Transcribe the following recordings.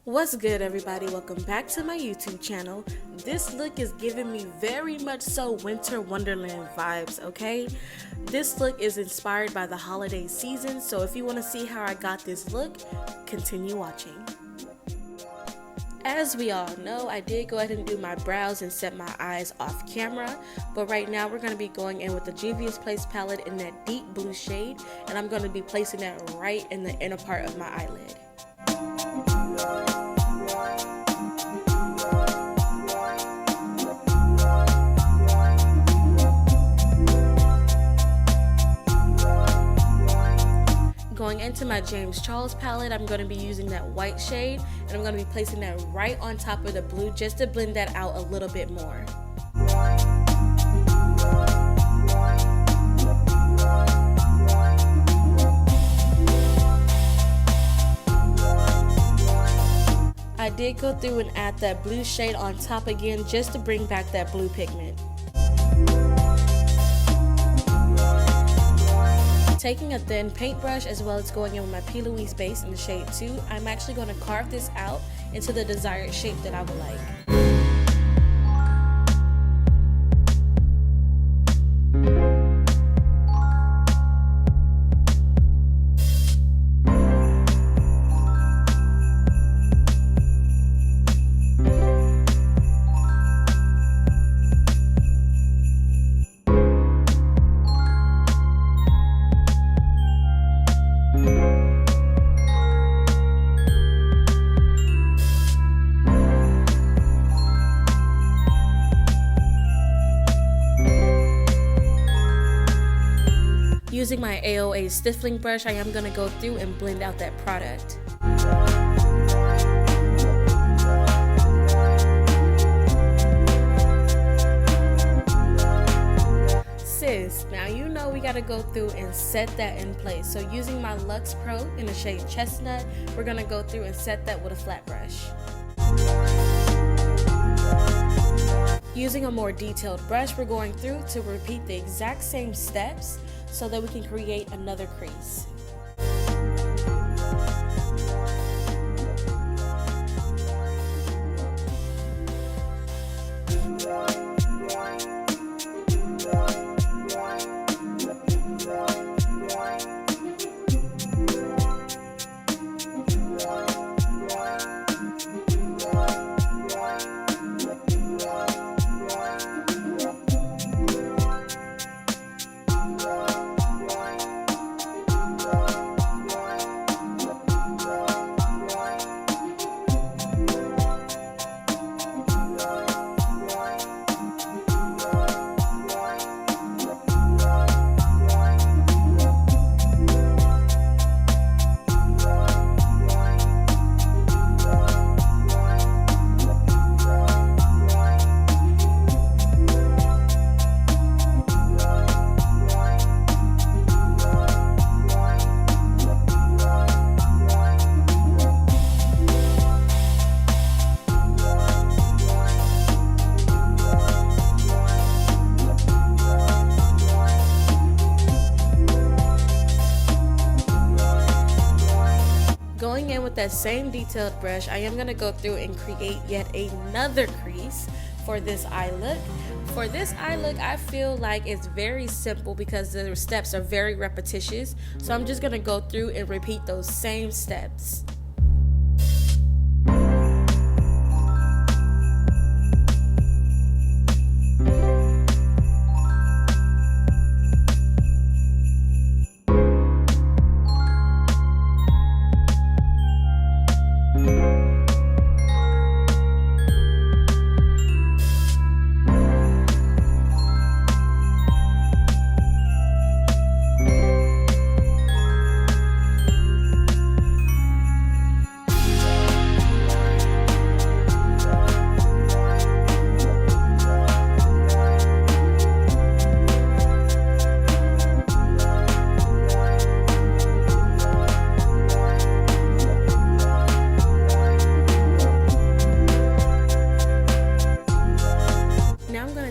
What's good, everybody? Welcome back to my YouTube channel. This look is giving me very much so winter wonderland vibes, okay? This look is inspired by the holiday season, so if you want to see how I got this look, continue watching. As we all know, I did go ahead and do my brows and set my eyes off camera, but right now we're going to be going in with the Juvias Place palette in that deep blue shade, and I'm going to be placing that right in the inner part of my eyelid. Going into my James Charles palette, I'm going to be using that white shade, and I'm going to be placing that right on top of the blue just to blend that out a little bit more. I did go through and add that blue shade on top again just to bring back that blue pigment. Taking a thin paintbrush as well as going in with my P. Louise base in the shade 2, I'm actually going to carve this out into the desired shape that I would like. Using my AOA stiffling brush, I am going to go through and blend out that product. Sis, now you know we got to go through and set that in place. So using my Luxe Pro in the shade Chestnut, we're going to go through and set that with a flat brush. Using a more detailed brush, we're going through to repeat the exact same steps so that we can create another crease. Going in with that same detailed brush, I am going to go through and create yet another crease for this eye look. For this eye look, I feel like it's very simple because the steps are very repetitious. So I'm just going to go through and repeat those same steps.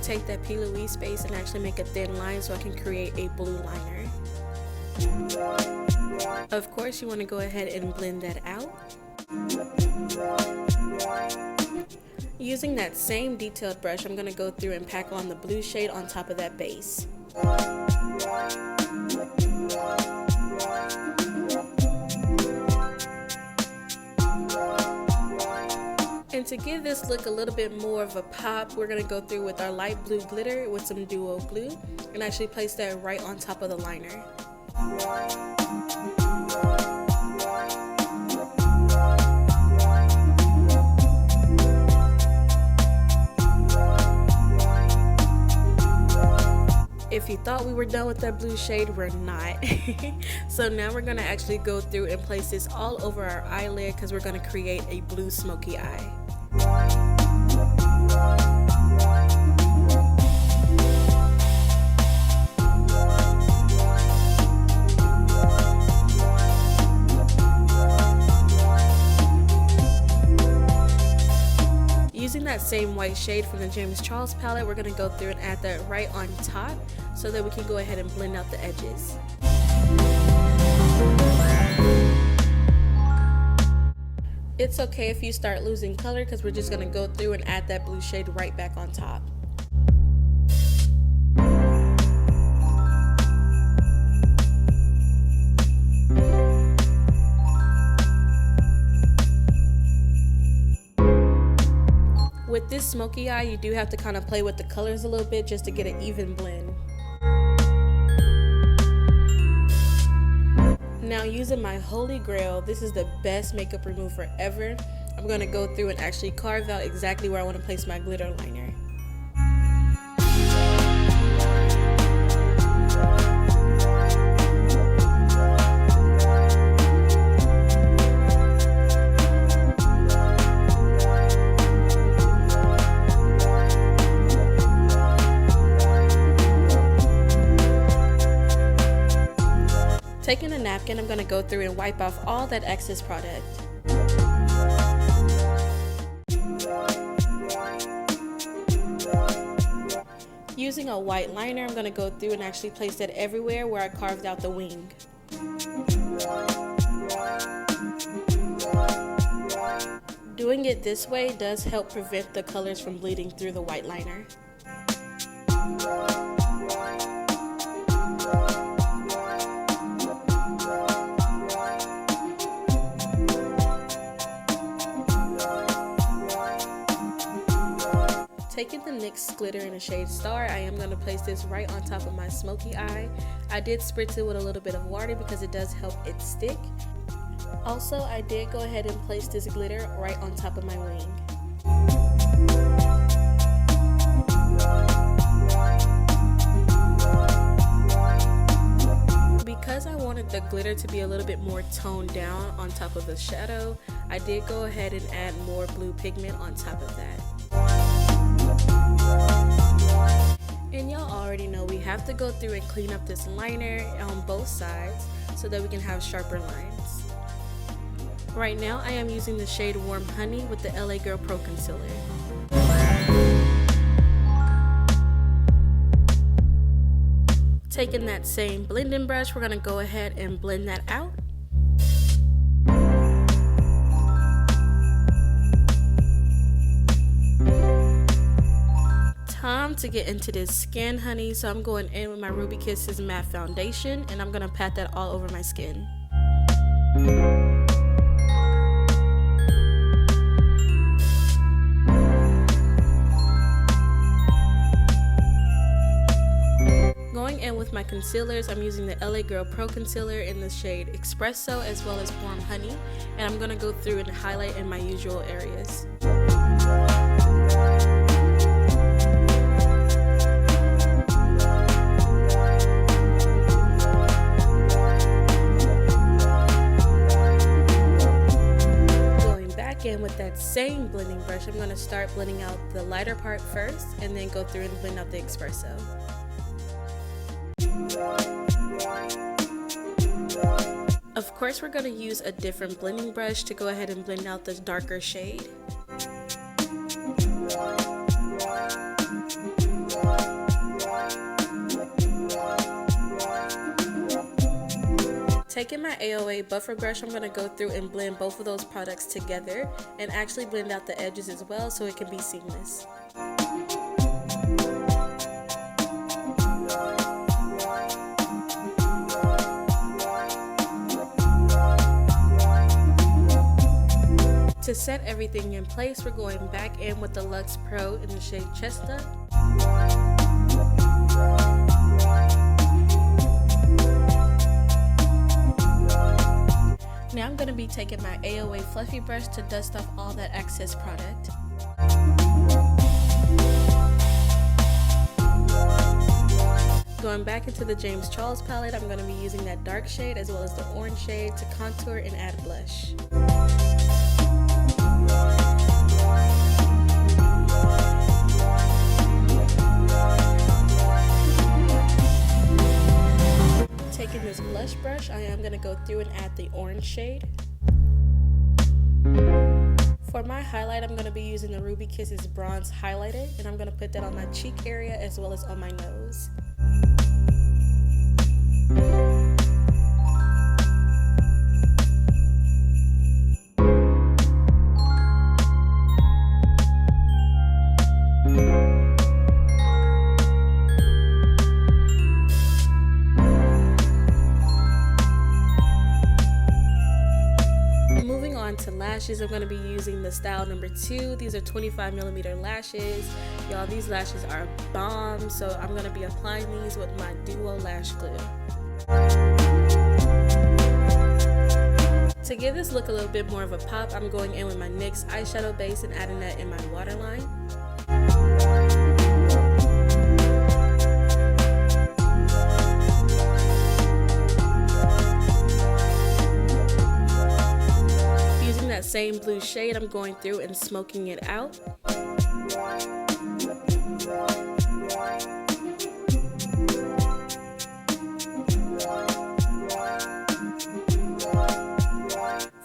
Take that P. Louise base and actually make a thin line so I can create a blue liner. Of course, you want to go ahead and blend that out. Using that same detailed brush, I'm going to go through and pack on the blue shade on top of that base. And to give this look a little bit more of a pop, we're going to go through with our light blue glitter with some duo glue and actually place that right on top of the liner. If you thought we were done with that blue shade, we're not. So now we're going to actually go through and place this all over our eyelid because we're going to create a blue smoky eye. Using that same white shade from the James Charles palette, we're going to go through and add that right on top so that we can go ahead and blend out the edges. It's okay if you start losing color because we're just going to go through and add that blue shade right back on top. With this smoky eye, you do have to kind of play with the colors a little bit just to get an even blend. Now, using my holy grail, this is the best makeup remover ever. I'm going to go through and actually carve out exactly where I want to place my glitter liner. Taking a napkin, I'm going to go through and wipe off all that excess product. Using a white liner, I'm going to go through and actually place that everywhere where I carved out the wing. Doing it this way does help prevent the colors from bleeding through the white liner. Taking the NYX glitter in the shade Star, I am going to place this right on top of my smoky eye. I did spritz it with a little bit of water because it does help it stick. Also, I did go ahead and place this glitter right on top of my wing. Because I wanted the glitter to be a little bit more toned down on top of the shadow, I did go ahead and add more blue pigment on top of that. And y'all already know we have to go through and clean up this liner on both sides so that we can have sharper lines. Right now I am using the shade Warm Honey with the LA Girl Pro Concealer. Taking that same blending brush, we're going to go ahead and blend that out. Time to get into this skin, honey, so I'm going in with my Ruby Kisses matte foundation and I'm going to pat that all over my skin. Going in with my concealers, I'm using the LA Girl Pro Concealer in the shade Espresso as well as Warm Honey, and I'm going to go through and highlight in my usual areas. In with that same blending brush, I'm going to start blending out the lighter part first and then go through and blend out the Espresso. Of course, we're going to use a different blending brush to go ahead and blend out the darker shade. Taking my AOA buffer brush, I'm going to go through and blend both of those products together and actually blend out the edges as well so it can be seamless. To set everything in place, we're going back in with the Luxe Pro in the shade Chestnut. Now I'm going to be taking my AOA fluffy brush to dust off all that excess product. Going back into the James Charles palette, I'm going to be using that dark shade as well as the orange shade to contour and add blush. Taking this blush brush, I am going to go through and add the orange shade. For my highlight, I'm going to be using the Ruby Kisses bronze highlighter, and I'm going to put that on my cheek area as well as on my nose. To lashes, I'm going to be using the style number 2. These are 25mm lashes. Y'all, these lashes are bomb, so I'm going to be applying these with my Duo lash glue. To give this look a little bit more of a pop, I'm going in with my NYX eyeshadow base and adding that in my waterline. Same blue shade, I'm going through and smoking it out.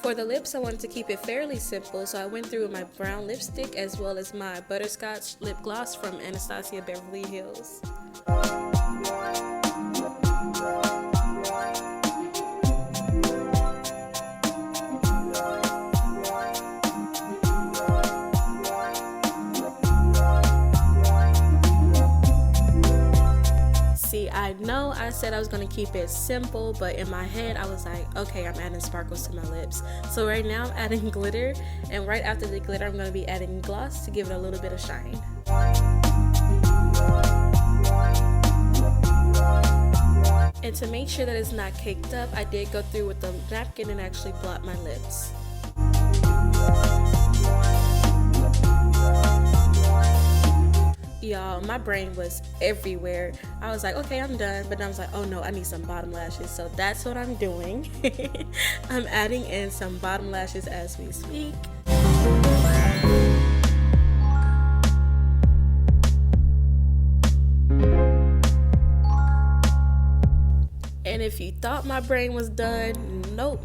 For the lips, I wanted to keep it fairly simple, so I went through with my brown lipstick as well as my butterscotch lip gloss from Anastasia Beverly Hills. I know I said I was going to keep it simple, but in my head I was like, okay, I'm adding sparkles to my lips. So right now I'm adding glitter, and right after the glitter I'm going to be adding gloss to give it a little bit of shine. And to make sure that it's not caked up, I did go through with the napkin and actually blot my lips. Y'all, my brain was everywhere. I was like, okay, I'm done, but then I was like, oh no, I need some bottom lashes. So that's what I'm doing. I'm adding in some bottom lashes as we speak. And if you thought my brain was done, nope.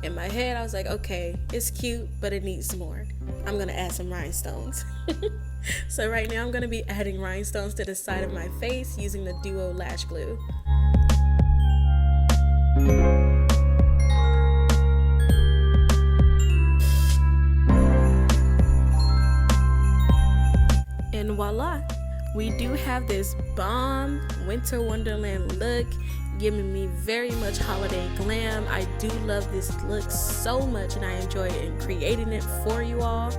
In my head, I was like, okay, it's cute, but it needs more. I'm gonna add some rhinestones. So right now I'm going to be adding rhinestones to the side of my face using the Duo lash glue. And voila, we do have this bomb winter wonderland look, giving me very much holiday glam. I do love this look so much, and I enjoy it in creating it for you all.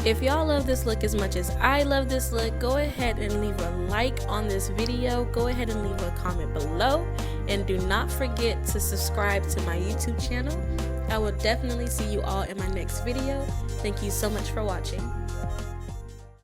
If y'all love this look as much as I love this look, go ahead and leave a like on this video. Go ahead and leave a comment below. And do not forget to subscribe to my YouTube channel. I will definitely see you all in my next video. Thank you so much for watching.